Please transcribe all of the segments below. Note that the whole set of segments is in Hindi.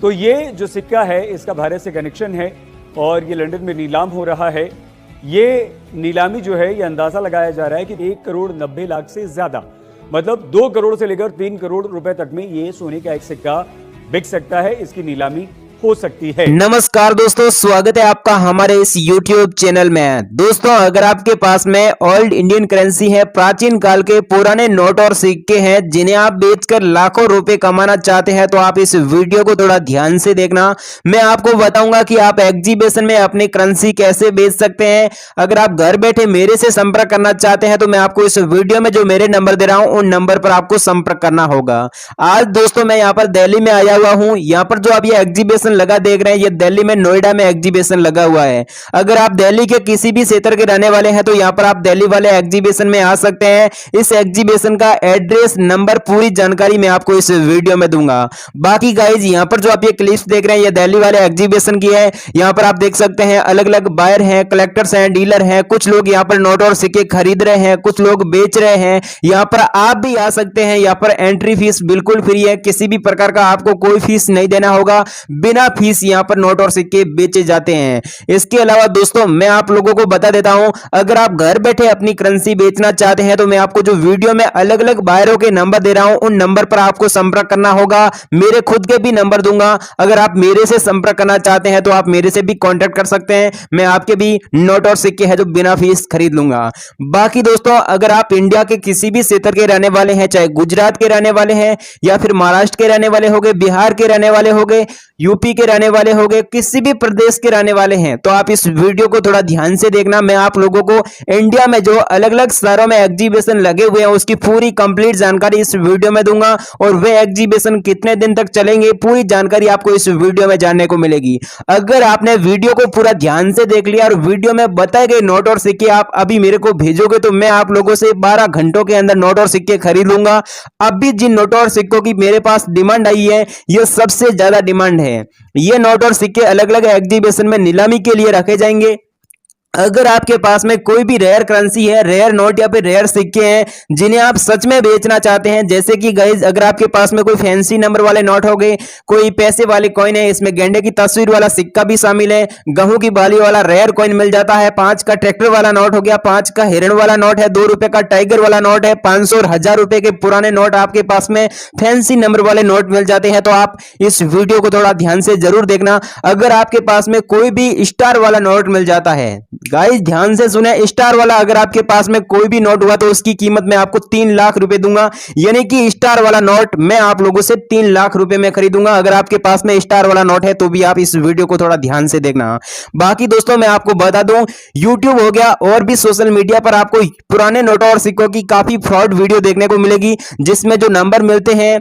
तो ये जो सिक्का है इसका भारत से कनेक्शन है और ये लंदन में नीलाम हो रहा है। ये नीलामी जो है ये अंदाजा लगाया जा रहा है कि 1,90,00,000 से ज्यादा, मतलब 2 करोड़ से लेकर 3 करोड़ रुपए तक में ये सोने का एक सिक्का बिक सकता है। इसकी नीलामी हो सकती है। नमस्कार दोस्तों, स्वागत है आपका हमारे इस YouTube चैनल में। दोस्तों, अगर आपके पास में ओल्ड इंडियन करेंसी है, प्राचीन काल के पुराने नोट और सिक्के हैं जिन्हें आप बेचकर लाखों रुपए कमाना चाहते हैं, तो आप इस वीडियो को थोड़ा ध्यान से देखना। मैं आपको बताऊंगा कि आप एग्जीबिशन में अपनी करेंसी कैसे बेच सकते हैं। अगर आप घर बैठे मेरे से संपर्क करना चाहते हैं तो मैं आपको इस वीडियो में जो मेरे नंबर दे रहा हूं उन नंबर पर आपको संपर्क करना होगा। आज दोस्तों मैं यहाँ पर दिल्ली में आया हुआ हूँ। यहाँ पर जो आप ये एग्जीबिशन लगा देख रहे हैं, ये दिल्ली में नोएडा में एग्जीबिशन लगा हुआ है। अगर आप दिल्ली के किसी भी क्षेत्र के रहने वाले हैं तो यहाँ पर आप दिल्ली वाले एग्जीबिशन में आ सकते हैं। इस एग्जीबिशन का एड्रेस, नंबर, पूरी जानकारी मैं आपको इस वीडियो में दूंगा। बाकी गाइज यहाँ पर जो आप ये क्लिप्स देख रहे हैं ये दिल्ली वाले एग्जीबिशन की है। यहाँ पर आप देख सकते हैं अलग अलग बायर हैं, कलेक्टर्स हैं, डीलर हैं। कुछ लोग यहाँ पर नोट और सिक्के खरीद रहे हैं, कुछ लोग बेच रहे हैं। यहाँ पर आप भी आ सकते हैं। यहाँ पर एंट्री फीस बिल्कुल फ्री है, किसी भी प्रकार का आपको कोई फीस नहीं देना होगा। बिना फीस यहां पर नोट और सिक्के बेचे जाते हैं। इसके अलावा दोस्तों मैं आप लोगों को बता देता हूं, अगर आप घर बैठे अपनी करेंसी बेचना चाहते हैं तो मैं आपको जो वीडियो में अलग अलग बायरों के नंबर दे रहा हूं उन नंबर पर आपको संपर्क करना होगा। मेरे खुद के भी नंबर दूंगा। अगर आप मेरे से संपर्क करना चाहते हैं तो आप मेरे से भी कांटेक्ट कर सकते हैं। मैं आपके भी नोट और सिक्के हैं जो बिना फीस खरीद लूंगा। बाकी दोस्तों अगर आप इंडिया के किसी भी क्षेत्र के रहने वाले हैं, चाहे गुजरात के रहने वाले हैं या फिर महाराष्ट्र के रहने वाले हो गए, बिहार के रहने वाले हो गए, यूपी के रहने वाले हो गए, किसी भी प्रदेश के रहने वाले हैं, तो आप इस वीडियो को थोड़ा ध्यान से देखना। मैं आप लोगों को इंडिया में जो अलग अलग शहरों में एग्जीबिशन लगे हुए हैं उसकी पूरी कंप्लीट जानकारी इस वीडियो में दूंगा और वे एग्जीबिशन कितने दिन तक चलेंगे पूरी जानकारी आपको इस वीडियो में जानने को मिलेगी। अगर आपने वीडियो को पूरा ध्यान से देख लिया और वीडियो में बताए गए नोट और सिक्के आप अभी मेरे को भेजोगे तो मैं आप लोगों से 12 घंटों के अंदर नोट और सिक्के खरीद लूंगा। अभी जिन नोट और सिक्कों की मेरे पास डिमांड आई है यह सबसे ज्यादा डिमांड है। ये नोट और सिक्के अलग अलग एग्जीबिशन में नीलामी के लिए रखे जाएंगे। अगर आपके पास में कोई भी रेयर करेंसी है, रेयर नोट या फिर रेयर सिक्के हैं जिन्हें आप सच में बेचना चाहते हैं, जैसे कि गाइज अगर आपके पास में कोई फैंसी नंबर वाले नोट हो गए, कोई पैसे वाले कॉइन है, इसमें गेंडे की तस्वीर वाला सिक्का भी शामिल है, गेहूं की बाली वाला रेयर कॉइन मिल जाता है, 5 का ट्रैक्टर वाला नोट हो गया, 5 का हिरण वाला नोट है, 2 रुपए का टाइगर वाला नोट है, 500 और 1000 रुपए के पुराने नोट आपके पास में फैंसी नंबर वाले नोट मिल जाते हैं। तो आप इस वीडियो को थोड़ा ध्यान से जरूर देखना। अगर आपके पास में कोई भी स्टार वाला नोट मिल जाता है, गाइस ध्यान से सुने, स्टार वाला अगर आपके पास में कोई भी नोट हुआ तो उसकी कीमत मैं आपको 3 लाख रुपए दूंगा। यानी कि स्टार वाला नोट मैं आप लोगों से 3 लाख रुपए में खरीदूंगा। अगर आपके पास में स्टार वाला नोट है तो भी आप इस वीडियो को थोड़ा ध्यान से देखना। बाकी दोस्तों मैं आपको बता दूं, यूट्यूब हो गया और भी सोशल मीडिया पर आपको पुराने नोटों और सिक्कों की काफी फ्रॉड वीडियो देखने को मिलेगी, जिसमें जो नंबर मिलते हैं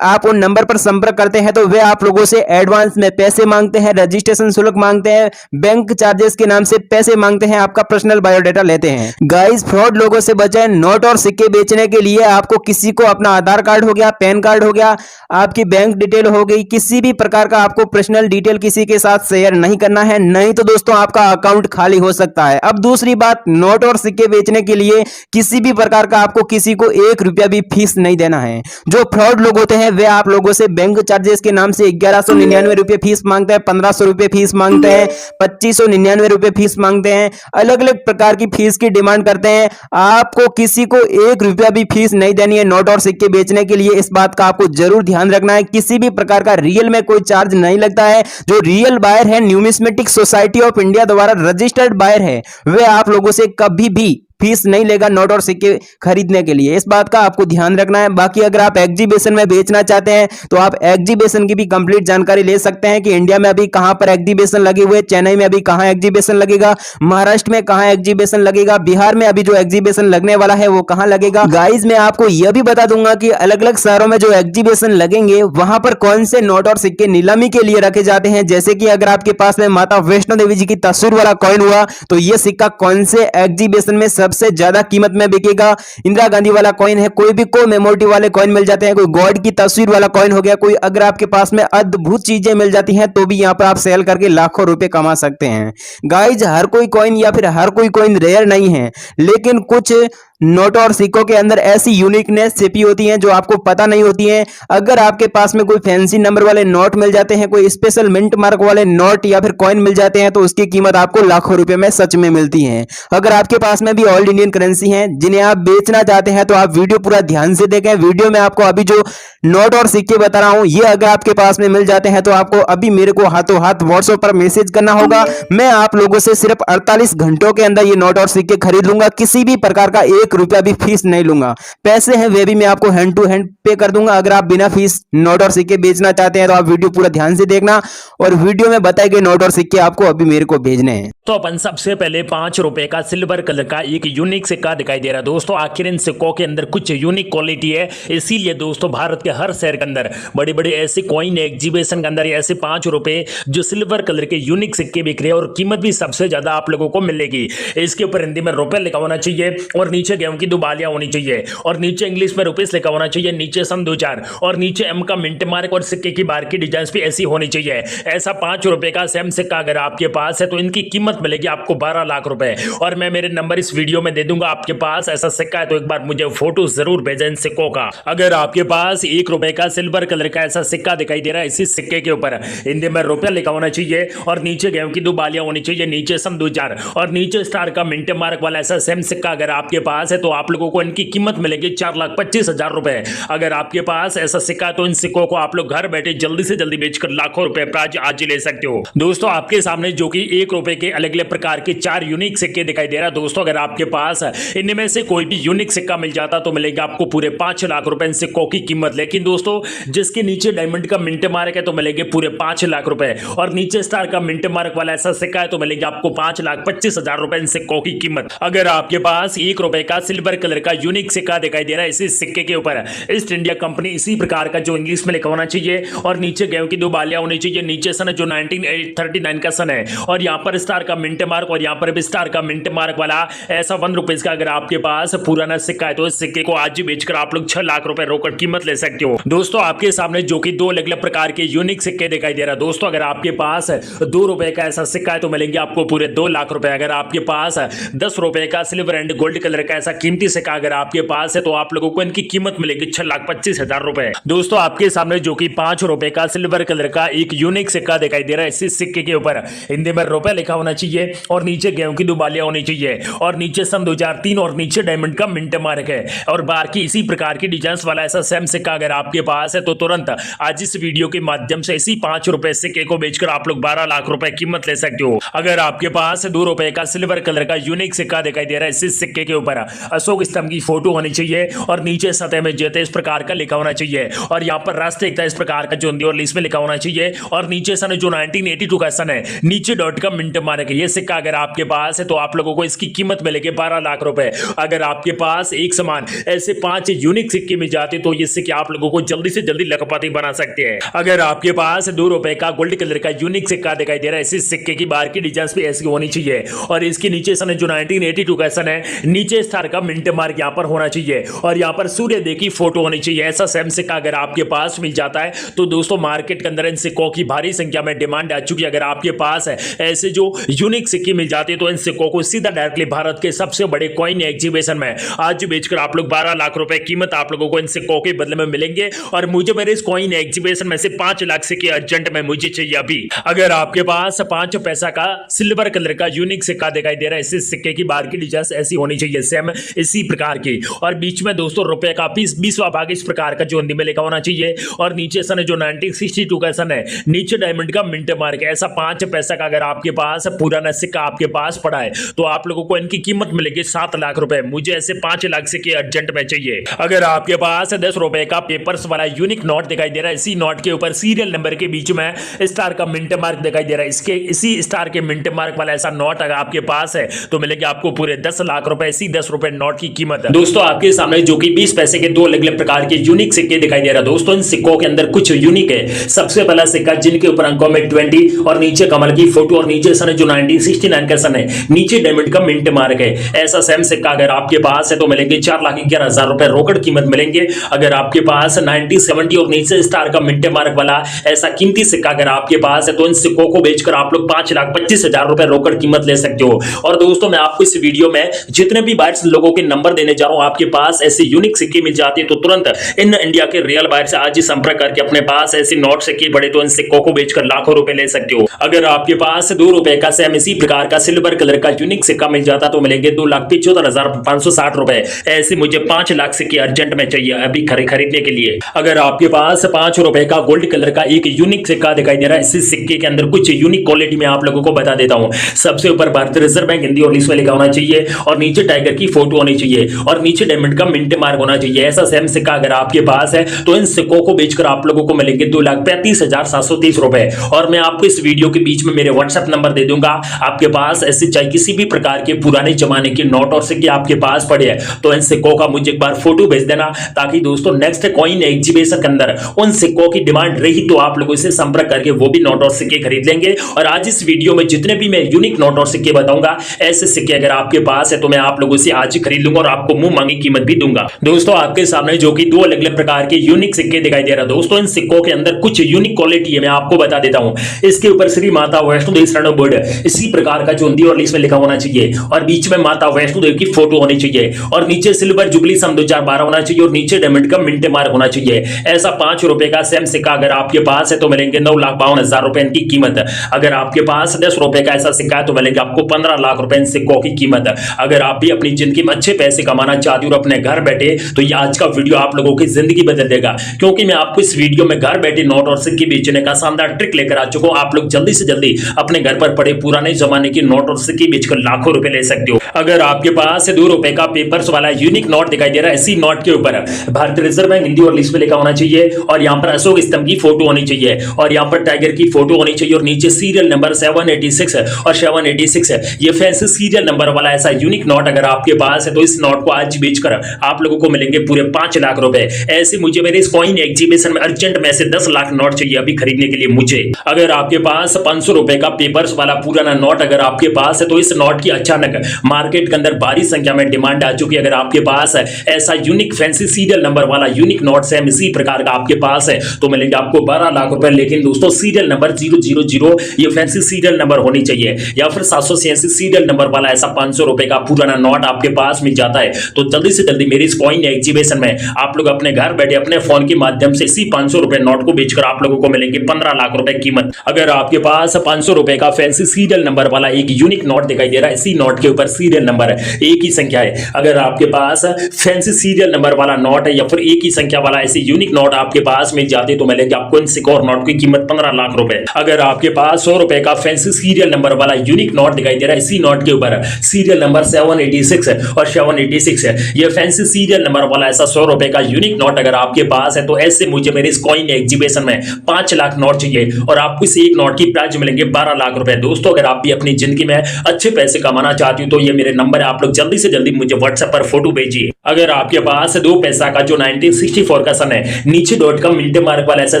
आप उन नंबर पर संपर्क करते हैं तो वे आप लोगों से एडवांस में पैसे मांगते हैं, रजिस्ट्रेशन शुल्क मांगते हैं, बैंक चार्जेस के नाम से पैसे मांगते हैं, आपका पर्सनल बायोडाटा लेते हैं। गाइस फ्रॉड लोगों से बचें। नोट और सिक्के बेचने के लिए आपको किसी को अपना आधार कार्ड हो गया, पैन कार्ड हो गया, आपकी बैंक डिटेल हो गई, किसी भी प्रकार का आपको पर्सनल डिटेल किसी के साथ शेयर नहीं करना है, नहीं तो दोस्तों आपका अकाउंट खाली हो सकता है। अब दूसरी बात, नोट और सिक्के बेचने के लिए किसी भी प्रकार का आपको किसी को 1 रुपया भी फीस नहीं देना है। जो फ्रॉड लोग होते हैं वे आप लोगों से बैंक चार्जेस के नाम से 1199 रुपए फीस मांगते हैं, 1500 रुपए फीस मांगते हैं, 2599 रुपए फीस मांगते हैं, अलग अलग प्रकार की फीस की डिमांड करते हैं। आपको किसी को 1 रुपया भी फीस नहीं देनी है नोट और सिक्के बेचने के लिए। इस बात का आपको जरूर ध्यान रखना है। किसी भी प्रकार का रियल में कोई चार्ज नहीं लगता है। जो रियल बायर है, न्यूमिस्मेटिक सोसाइटी ऑफ इंडिया द्वारा रजिस्टर्ड बायर है, वे आप लोगों से कभी भी फीस नहीं लेगा नोट और सिक्के खरीदने के लिए। इस बात का आपको ध्यान रखना है। बाकी अगर आप एग्जीबिशन में बेचना चाहते हैं तो आप एग्जीबिशन की भी कंप्लीट जानकारी ले सकते हैं कि इंडिया में अभी कहां पर एग्जीबिशन लगे हुए, चेन्नई में अभी कहां एग्जीबिशन लगेगा, महाराष्ट्र में कहां एग्जीबिशन लगेगा, बिहार में अभी जो एग्जीबिशन लगने वाला है वो कहां लगेगा। गाइज मैं आपको यह भी बता दूंगा कि अलग अलग शहरों में जो एग्जीबिशन लगेंगे वहां पर कौन से नोट और सिक्के नीलामी के लिए रखे जाते हैं। जैसे कि अगर आपके पास में माता वैष्णो देवी जी की तस्वीर वाला कॉइन हुआ तो यह सिक्का कौन से एग्जीबिशन में सबसे ज्यादा कीमत में बिकेगा। इंदिरा गांधी वाला कॉइन है, कोई भी को मेमोरिटी वाले कॉइन मिल जाते हैं, कोई गॉड की तस्वीर वाला कॉइन हो गया, कोई अगर आपके पास में अद्भुत चीजें मिल जाती हैं तो भी यहां पर आप सेल करके लाखों रुपए कमा सकते हैं। गाइज हर कोई कॉइन या फिर हर कोई कॉइन रेयर नहीं है, लेकिन कुछ नोट और सिक्कों के अंदर ऐसी यूनिकनेस छिपी होती है जो आपको पता नहीं होती है। अगर आपके पास में कोई फैंसी नंबर वाले नोट मिल जाते हैं, कोई स्पेशल मिंट मार्क वाले नोट या फिर कॉइन मिल जाते हैं, तो उसकी कीमत आपको लाखों रुपए में सच में मिलती है। अगर आपके पास में भी ओल्ड इंडियन करेंसी है जिन्हें आप बेचना चाहते हैं तो आप वीडियो पूरा ध्यान से देखें। वीडियो में आपको अभी जो नोट और सिक्के बता रहा हूं, ये अगर आपके पास में मिल जाते हैं तो आपको अभी मेरे को हाथों हाथ व्हाट्सएप पर मैसेज करना होगा। मैं आप लोगों से सिर्फ 48 घंटों के अंदर ये नोट और सिक्के खरीद लूंगा। किसी भी प्रकार का 1 रुपया भी फीस नहीं लूंगा। पैसे हैं वे भी मैं आपको हैंड टू हैंड पे कर दूंगा। अगर आप बिना फीस नोट और सिक्के बेचना चाहते हैं तो आप वीडियो पूरा ध्यान से देखना, और वीडियो में बताए गए नोट और सिक्के आपको अभी मेरे को भेजने हैं। तो अपन सबसे पहले 5 रुपए का सिल्वर कलर का एक यूनिक सिक्का दिखाई दे रहा है दोस्तों। आखिर इन सिक्कों के अंदर कुछ यूनिक क्वालिटी है, इसीलिए दोस्तों भारत के हर शहर के अंदर बड़े बड़े ऐसे कॉइन एग्जीबिशन के अंदर ऐसे 5 रुपए जो सिल्वर कलर के यूनिक सिक्के बिक रहे हैं, और कीमत भी सबसे ज्यादा आप लोगों को मिलेगी। इसके ऊपर हिंदी में रुपए लिखा होना चाहिए, और नीचे गेहूं की 2 बालियां होनी चाहिए, और नीचे इंग्लिश में रुपीस लिखा होना चाहिए, नीचे सन 2000, और नीचे एम का मिंट मार्क, और सिक्के की बार की डिजाइन भी ऐसी होनी चाहिए। ऐसा 5 रुपए का सेम सिक्का अगर आपके पास है तो इनकी कीमत मिलेगी आपको 12 लाख रुपए। और मैं मेरे नंबर इस वीडियो में दे दूंगा। आपके पास ऐसा सिक्का है तो एक बार मुझे फोटो जरूर भेजें इन सिक्कों का। अगर आपके पास 1 रुपए का सिल्वर कलर का ऐसा सिक्का दिखाई दे रहा है, इसी सिक्के के ऊपर हिंदी में रुपया लिखा होना चाहिए, और नीचे गेहूं की 2 बालियां होनी चाहिए, नीचे सन 2000, और नीचे स्टार का मिंट मार्क वाला ऐसा सेम सिक्का अगर आपके पास है तो आप लोगों को इनकी कीमत मिलेगी 4,25,000 रुपए। अगर आपके पास ऐसा सिक्का तो इन सिक्कों को आप लोग घर बैठे जल्दी से जल्दी बेचकर लाखों रुपए प्राप्त आज ही ले सकते हो। दोस्तों आपके सामने जो कि 1 रुपए के अलग अलग प्रकार के 4 यूनिक सिक्के दिखाई दे रहा है दोस्तों। अगर आपके पास इनमें से कोई भी यूनिक सिक्का मिल जाता तो मिलेगा आपको पूरे 5 लाख रुपए इन सिक्कों की कीमत। लेकिन दोस्तों जिसके नीचे डायमंड का मिंट मार्क है तो मिलेंगे पूरे 5 लाख रुपए, और नीचे स्टार का मिंट मार्क वाला ऐसा सिक्का है तो मिलेगा आपको 5,25,000 रुपए इन सिक्कों की कीमत। अगर आपके पास 1 रुपए का सिल्वर कलर का यूनिक सिक्का दिखाई दे रहा है, इसी सिक्के के ऊपर ईस्ट इंडिया कंपनी इसी प्रकार का जो इंग्लिश में लिखा होना चाहिए, और नीचे गेहूं की 2 बालियां होनी चाहिए, नीचे सन जो 1939 का सन है, और यहाँ पर स्टार का मिंट मार्क, और यहाँ पर भी स्टार का मिंट मार्क वाला ऐसा 1 रुपए का अगर आपके पास पुराना सिक्का है तो इस सिक्के को आज ही बेचकर आप लोग 6 लाख रुपए रोकड़ कीमत ले सकते हो। दोस्तों आपके सामने जो कि 2 अलग अलग प्रकार के यूनिक सिक्के दिखाई दे रहा है दोस्तों। अगर आपके पास 2 रुपए का ऐसा सिक्का है तो मिलेंगे आपको पूरे 2 लाख रुपए। अगर आपके पास 10 रुपए का सिल्वर एंड गोल्ड कलर का ऐसा कीमती सिक्का अगर आपके पास है तो आप लोगों को इनकी कीमत मिलेगी 6,25,000 रुपए। दोस्तों आपके सामने जो कि 5 रुपए का सिल्वर कलर का एक यूनिक सिक्का दिखाई दे रहा है, इसी सिक्के के ऊपर हिंदी में रुपए लिखा होना चाहिए, और नीचे गेहूं की 2 बालियां होनी चाहिए, और नीचे सन 2003, और नीचे डायमंड का मिंट मार्क है, और बार की इसी प्रकार की डिजाइन वाला ऐसा सेम सिक्का अगर आपके पास है तो तुरंत आज इस वीडियो के माध्यम से इसी 5 रुपए सिक्के को बेचकर आप लोग 12 लाख रुपए कीमत ले सकते हो। अगर आपके पास 2 रुपए का सिल्वर कलर का यूनिक सिक्का दिखाई दे रहा है, इसी सिक्के के ऊपर अशोक स्तंभ की फोटो होनी चाहिए, और नीचे सतह में जैसे इस प्रकार का लिखा होना चाहिए, और यहाँ पर राष्ट्रीय एकता इस प्रकार का जो हिंदी और इंग्लिश में लिखा होना चाहिए, और नीचे सन जो 1982 का सन है, नीचे डॉट का मिंट मार्क है। ये सिक्का अगर आपके पास है तो आप लोगों को इसकी कीमत मिलेगी 12 लाख रुपए। अगर आपके पास एक समान ऐसे 5 यूनिक सिक्के मिल जाते तो ये सिक्के आप लोगों को जल्दी से जल्दी लखपति बना सकते हैं। अगर आपके पास 2 रुपए का गोल्ड कलर का यूनिक सिक्का दिखाई दे रहा है, इसी सिक्के की बाहर की डिजाइन भी ऐसी होनी चाहिए, और इसके नीचे सन जो 1982 का सन है, नीचे स्टार का मिंट मार्क यहाँ पर होना चाहिए, और यहाँ पर सूर्योदय की फोटो होनी चाहिए। ऐसा सेम सिक्का अगर आपके पास मिल जाता है तो दोस्तों मार्केट के अंदर इन सिक्कों की भारी संख्या में डिमांड आ चुकी है। अगर आपके पास है ऐसे जो यूनिक सिक्के मिल जाते हैं तो इन सिक्कों को सीधा डायरेक्टली भारत के सबसे बड़े कॉइन एग्जीबिशन में आज बेचकर आप लोग 12 लाख रुपए कीमत आप लोगों को इन सिक्कों के बदले में मिलेंगे। और मुझे मेरे इस कॉइन एग्जीबिशन में से 5 लाख सिक्के अर्जेंट में मुझे चाहिए अभी। अगर आपके पास 5 पैसा का सिल्वर कलर का यूनिक सिक्का दिखाई दे रहा है, इस सिक्के की बाहर की डिजाइन ऐसी होनी चाहिए सेम इसी प्रकार की, और बीच में दोस्तों रुपए का 20वां भाग इस प्रकार का जो हिंदी में लिखा होना चाहिए, और नीचे सन जो 1962 का सन है, नीचे डायमंड का मिंट मार्क है। ऐसा 5 पैसा का अगर आपके पास पुराना सिक्का आपके पास पड़ा है तो आप लोगों को इनकी कीमत मिलेगी 7 लाख रुपए। मुझे ऐसे 5 लाख सिक्के अर्जेंट में चाहिए। अगर आपके पास 10 रुपए का पेपर्स वाला यूनिक नोट दिखाई दे रहा है, इसी नोट के ऊपर सीरियल नंबर के बीच में स्टार का मिंट मार्क दिखाई दे रहा है, इसके इसी स्टार के मिंट मार्क वाला ऐसा नोट अगर आपके पास है तो मिलेगी आपको पूरे 10 लाख रुपए। इसी 10 रुपए नोट की कीमत है दोस्तों आपके सामने जो कि 20 पैसे के 2 अलग अलग प्रकार के यूनिक सिक्के दिखाई दे रहा है। दोस्तों इन सिक्कों के अंदर कुछ यूनिक है। सबसे पहला सिक्का जिनके ऊपर अंकों में 20 और नीचे कमल की फोटो और नीचे सन जो 1969 का सन है, नीचे डायमंड का मिंट मार्क है। ऐसा सेम सिक्का अगर आपके पास है तो मिलेंगे 4,11,000 रुपए रोकड़ कीमत मिलेंगे। अगर आपके पास 1970 और नीचे स्टार का मिंट मार्क वाला ऐसा कीमती सिक्का अगर आपके पास है तो इन सिक्कों को बेचकर आप लोग 5,25,000 रुपए रोकड़ कीमत ले सकते हो। और दोस्तों मैं आपको इस वीडियो में जितने भी बायर्स लोगों के नंबर देने जा रहा हूं, आपके पास ऐसे यूनिक सिक्के मिल जाते हैं तो तुरंत इन इंडिया के रियल बायर से आज ही संपर्क करके अपने पास ऐसे नोट सिक्के पड़े तो इन सिक्कों को बेचकर लाखों रुपए ले सकते हो। अगर आपके पास 2 रुपए का सेम इसी प्रकार का सिल्वर कलर का यूनिक सिक्का मिल जाता तो मिलेंगे 2,75,560 रुपए। ऐसे मुझे 5 लाख सिक्के अर्जेंट में चाहिए अभी खरीदने के लिए। अगर आपके पास 5 रुपए का गोल्ड कलर का एक यूनिक सिक्का दिखाई दे रहा है, इसी सिक्के के अंदर कुछ यूनिक क्वालिटी में आप लोगों को बता देता हूं। सबसे ऊपर भारतीय रिजर्व बैंक हिंदी और इंग्लिश में लिखा होना चाहिए और नीचे टाइगर की फोटो होनी चाहिए और नीचे डायमंड का मिंट मार्क होना चाहिए। ऐसा सेम सिक्का अगर आपके पास है तो इन सिक्कों को बेचकर आप लोगों को मिलेंगे 2,35,730 रुपए। और मैं आपको इस वीडियो के बीच में मेरे व्हाट्सएप नंबर दे दूंगा। आपके पास ऐसे चाहे किसी भी प्रकार के पुराने जमाने के नोट और सिक्के आपके पास पड़े हैं तो इन सिक्कों का मुझे एक बार फोटो भेज देना, ताकि दोस्तों नेक्स्ट कॉइन एग्जीबिशन के अंदर उन सिक्कों की डिमांड रही तो आप लोगों से संपर्क करके वो भी नोट और सिक्के खरीद लेंगे। और आज इस वीडियो में जितने भी मैं यूनिक नोट और सिक्के बताऊंगा, ऐसे सिक्के अगर आपके पास है तो मैं आप लोगों से आज ही खरीद लूंगा और आपको मुंह मांगी कीमत भी दूंगा। दोस्तों आपके सामने जो कि 2 अलग अलग प्रकार के यूनिक सिक्के दिखाई दे रहा है। दोस्तों इन सिक्कों के अंदर कुछ यूनिक क्वालिटी है, मैं आपको बता देता हूं। इसके ऊपर श्री माता वैष्णो देवी शरण बोर्ड इसी प्रकार का जो हिंदी और इंग्लिश में लिखा होना चाहिए और बीच में माता वैष्णो देवी की फोटो होनी चाहिए और नीचे सिल्वर जुबली सन 2012 होना चाहिए और नीचे डायमंड का मिंट मार्क होना चाहिए। ऐसा 5 रुपए का सेम सिक्का अगर आपके पास है तो मिलेंगे 9,52,000 रुपए इनकी कीमत। अगर आपके पास 10 रुपए का ऐसा सिक्का है तो मिलेंगे आपको 15 लाख रुपए इन सिक्कों की कीमत। अगर आप भी अपनी जिंदगी में अच्छे पैसे कमाना चाहते हो और अपने घर बैठे, तो ये आज का वीडियो आप लोगों की जिंदगी बदल देगा, क्योंकि मैं आपको इस वीडियो में घर बैठे नोट और सिक्के बेचने का शानदार ट्रिक लेकर आ चुका हूं। आप लोग जल्दी से जल्दी अपने घर पर पड़े पुराने जमाने के नोट और सिक्के बेचकर लाखों रुपए ले सकते हो। अगर आपके पास 2 रुपए का पेपर्स वाला यूनिक नोट दिखाई दे रहा है, इसी नोट के ऊपर भारतीय रिजर्व बैंक हिंदी और इंग्लिश में लिखा होना चाहिए और यहाँ पर अशोक स्तंभ की फोटो होनी चाहिए और यहाँ पर टाइगर की फोटो होनी चाहिए और नीचे सीरियल नंबर 786 और 786 ये फैंसी सीरियल नंबर वाला ऐसा यूनिक नोट अगर आपके पास है तो इस नोट को आज बेचकर आप लोगों को मिलेंगे पूरे 5 लाख रुपए। ऐसे मुझे मेरे इस कॉइन एग्जीबिशन में अर्जेंट में से 10 लाख नोट चाहिए अभी खरीदने के लिए मुझे। अगर आपके पास 500 रुपए का पेपर्स वाला पुराना नोट अगर आपके पास है तो इस नोट की अचानक मार्केट के अंदर भारी संख्या में डिमांड आ चुकी है। अगर आपके पास ऐसा यूनिक फैंसी सीरियल नंबर वाला यूनिक नोट सेम इसी प्रकार का आपके पास है तो मिलेंगे आपको 12 लाख रुपए। लेकिन दोस्तों सीरियल नंबर 000 ये फैंसी सीरियल नंबर होनी चाहिए या फिर 786 सीरियल नंबर वाला ऐसा 500 रुपए का पुराना नोट आपके पास मिल जाता है तो जल्दी से जल्दी मेरी इस कॉइन एग्जीबिशन में आप लोग अपने घर बैठे अपने फोन के माध्यम से इसी 500 रुपए नोट को बेचकर आप लोगों को मिलेंगे 15 लाख रुपए कीमत। अगर आपके पास 500 रुपए का फैंसी सीरियल नंबर वाला एक यूनिक नोट दिखाई दे रहा है, इसी नोट के ऊपर सीरियल नंबर एक ही संख्या है। अगर आपके पास फैंसी सीरियल नंबर वाला नोट है या फिर एक ही संख्या वाला ऐसे यूनिक नोट आपके पास मिल जाते तो मिलेंगे आपको इन सिक्कों और नोट की कीमत 15 लाख रुपए। अगर आपके पास 100 रुपए का फैंसी सीरियल नंबर वाला यूनिक नोट दिखाई दे रहा है, इसी नोट के ऊपर सीरियल नंबर 786 और 786 ये फैंसी सीरियल नंबर वाला ऐसा 100 रुपए का यूनिक नोट अगर आपके पास है तो ऐसे मुझे मेरे इस कॉइन एग्जीबिशन में 5 लाख नोट चाहिए और आपको इस एक नोट की प्राइस मिलेंगे 12 लाख रुपए। दोस्तों अगर आप भी अपनी जिंदगी में अच्छे पैसे कमाना चाहते हो तो ये मेरे नंबर है, आप लोग जल्दी से जल्दी मुझे व्हाट्सएप पर फोटो भेजिए। अगर आपके पास 2 पैसा का जो 1964 का सन है, नीचे डॉट का मिंट मार्क वाला ऐसा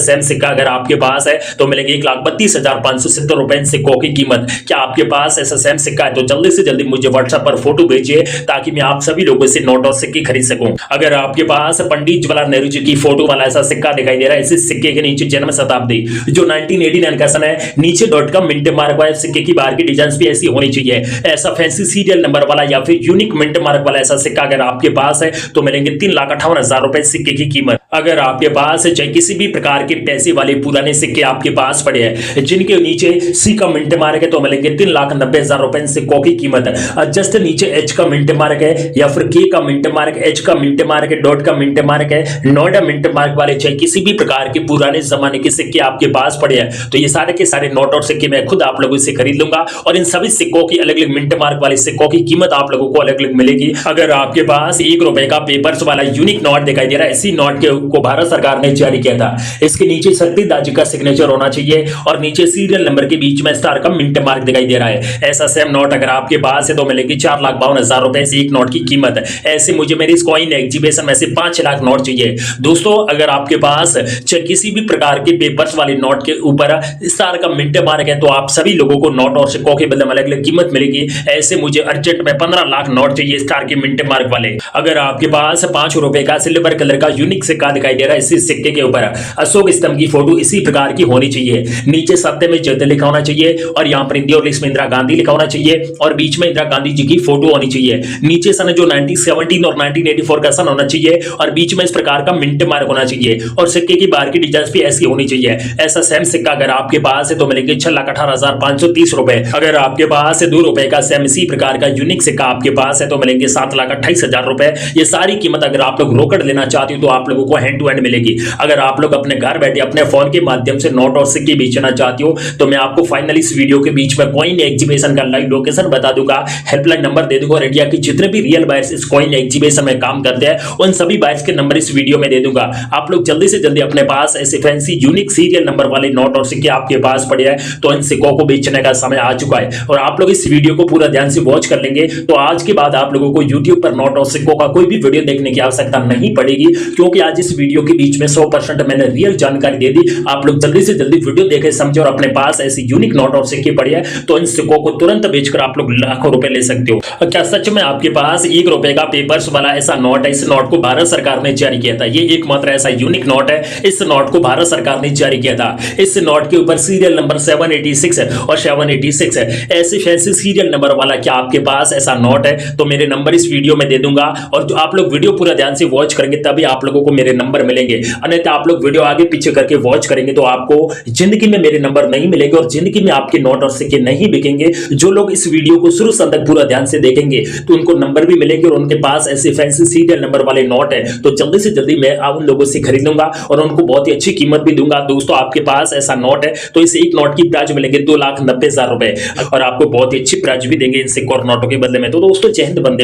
सेम सिक्का अगर आपके पास है तो मिलेंगे 1,32,570 रुपए इन सिक्कों की कीमत। क्या आपके पास ऐसा सेम सिक्का है तो जल्दी से जल्दी मुझे व्हाट्सएप पर फोटो भेजिए ताकि मैं आप सभी लोगों से नोट और सिक्के खरीद सकूं। अगर आपके पास पंडित जवाहरलाल नेहरू जी की फोटो वाला ऐसा सिक्का दिखाई दे रहा है, इसी सिक्के के नीचे जन्म शताब्दी जो 1989 का सन है, नीचे डॉट का मिंट मार्क वाले सिक्के की बाहर की डिजाइन भी ऐसी होनी चाहिए। ऐसा फैंसी सीरियल नंबर वाला या फिर यूनिक मिंट मार्क वाला ऐसा सिक्का अगर आपके पास है तो मिलेंगे 3,58,000 रुपए सिक्के की कीमत। अगर आपके पास चाहे किसी भी प्रकार के पैसे वाले पुराने सिक्के आपके पास पड़े हैं जिनके नीचे सी का मिंट मार्क है तो मिलेंगे 3,90,000 रुपए इन सिक्कों की कीमत। जस्ट नीचे एच का मिंट मार्क है या फिर के का मिंट मार्क, एच का मिंट मार्क है, डॉट का मिंट मार्क है, नोट मिंट मार्क वाले चाहे किसी भी प्रकार के पुराने जमाने के सिक्के आपके पास पड़े हैं तो ये सारे के सारे नोट और सिक्के मैं खुद आप लोगों से खरीद लूंगा और इन सभी सिक्कों की अलग अलग मिंट मार्क वाले सिक्कों की कीमत आप लोगों को अलग अलग मिलेगी। अगर आपके पास 1 रुपए का पेपर्स वाला यूनिक नोट दिखाई दे रहा है। इसी नोट को भारत सरकार ने जारी किया था। इसके नीचे शक्तिदास जी का सिग्नेचर होना चाहिए और नीचे सीरियल नंबर के बीच में स्टार का मिंट मार्क दिखाई दे रहा है। ऐसा सेम नोट अगर आपके पास है तो मिलेगी 4,52,000 रुपए से एक नोट की कीमत। ऐसे मुझे मेरी इस कॉइन एग्जीबिशन में से 5 लाख नोट चाहिए। दोस्तों अगर आपके पास किसी भी प्रकार के पेपर्स वाले नोट के ऊपर स्टार का मिंट मार्क है तो आप सभी लोगों को नोट और सिक्कों के बदले में अलग अलग कीमत मिलेगी। ऐसे मुझे अर्जेंट में 15 लाख नोट चाहिए स्टार के मिंट मार्क वाले। अगर आपके पास 5 रुपए का सिल्वर कलर का यूनिक सिक्का दिखाई दे रहा है, इसी सिक्के के ऊपर अशोक स्तंभ की फोटो इसी प्रकार की होनी चाहिए। नीचे सत्य में जयते लिखा होना चाहिए और यहाँ पर हिंदी और इंग्लिश में इंदिरा गांधी लिखा होना चाहिए और बीच में इंदिरा गांधी जी की फोटो होनी चाहिए। नीचे सन जो 1917 और 1984 का सन होना चाहिए और बीच में इस प्रकार का मिंट मार्क होना चाहिए और सिक्के की बाहर की डिटेल्स भी ऐसी होनी चाहिए। ऐसा सेम सिक्का अगर आपके पास है तो मिलेंगे 6,18,530 रुपए। अगर आपके पास है 2 रुपए का सेम इसी प्रकार का यूनिक सिक्का आपके पास है तो मिलेंगे 7,28,000 रुपए। ये सारी कीमत अगर आप लोग रोकड़ लेना चाहते हो तो आप लोगों को हैंड टू हैंड मिलेगी। अगर आप लोग अपने घर बैठे अपने फोन के माध्यम से नोट और सिक्के बेचना चाहते हो तो मैं आपको फाइनली इस वीडियो के बीच में कॉइन एग्जीबिशन का लाइव लोकेशन बता दूंगा, हेल्पलाइन नंबर दे दूंगा और इंडिया के जितने भी रियल बायर्स इस कॉइन एग्जीबिशन में काम करते हैं उन सभी बायर्स के नंबर इस वीडियो में दे दूंगा। आप लोग जल्दी से जल्दी अपने पास ऐसे फैंसी यूनिक सीरियल नंबर वाले नोट और सिक्के आपके पास पड़े हैं तो इन सिक्कों को बेचने का समय आ चुका है और आप लोग इस वीडियो को पूरा ध्यान से वॉच कर लेंगे तो आज के बाद आप लोगों को YouTube पर नोट और सिक्कों का कोई भी वीडियो देखने की आवश्यकता नहीं पड़ेगी, क्योंकि आज इस वीडियो के बीच में 100% मैंने रियल जानकारी दे दी। आप लोग जल्दी से जल्दी वीडियो देखें, समझे और अपने पास ऐसे यूनिक नोट और सिक्के पड़े हैं तो इन सिक्कों को तुरंत बेचकर आप लोग लाखों रुपए ले सकते हो। क्या सच में आपके पास 1 रुपए का पेपर्स वाला ऐसा नोट है? इस नोट को भारत सरकार ने जारी किया था। ये एकमात्र ऐसा यूनिक नोट है, इस नोट को भारत सरकार ने जारी किया था। इस नोट के ऊपर सीरियल नंबर 786 और 786 है। ऐसे फैंसी सीरियल नंबर वाला क्या आपके पास ऐसा नोट है तो मेरे नंबर इस वीडियो में दे दूंगा और जो आप लोग वीडियो पूरा ध्यान से वॉच करेंगे तभी आप लोगों को मेरे नंबर मिलेंगे। अन्यथा आप लोग वीडियो आगे पीछे करके वॉच करेंगे तो आपको जिंदगी में मेरे नंबर नहीं मिलेंगे और जिंदगी में आपके नोट और सिक्के नहीं बिकेंगे। जो लोग इस वीडियो को शुरू से अंत तक पूरा ध्यान से देखेंगे तो उनको नंबर भी मिलेंगे और उनके पास ऐसे फैंसी सीरियल नंबर वाले नोट है तो जल्दी से जल्दी मैं उन लोगों से खरीदूंगा और उनको बहुत ही अच्छी कीमत भी दूंगा। दोस्तों आपके पास ऐसा नोट है तो इस एक नोट की प्राइस मिलेंगे 2,90,000 रुपए और आपको बहुत ही अच्छी प्राइस भी देंगे इन सिक्कों और नोटों के बदले में। तो दोस्तों जय हिंद, वंदे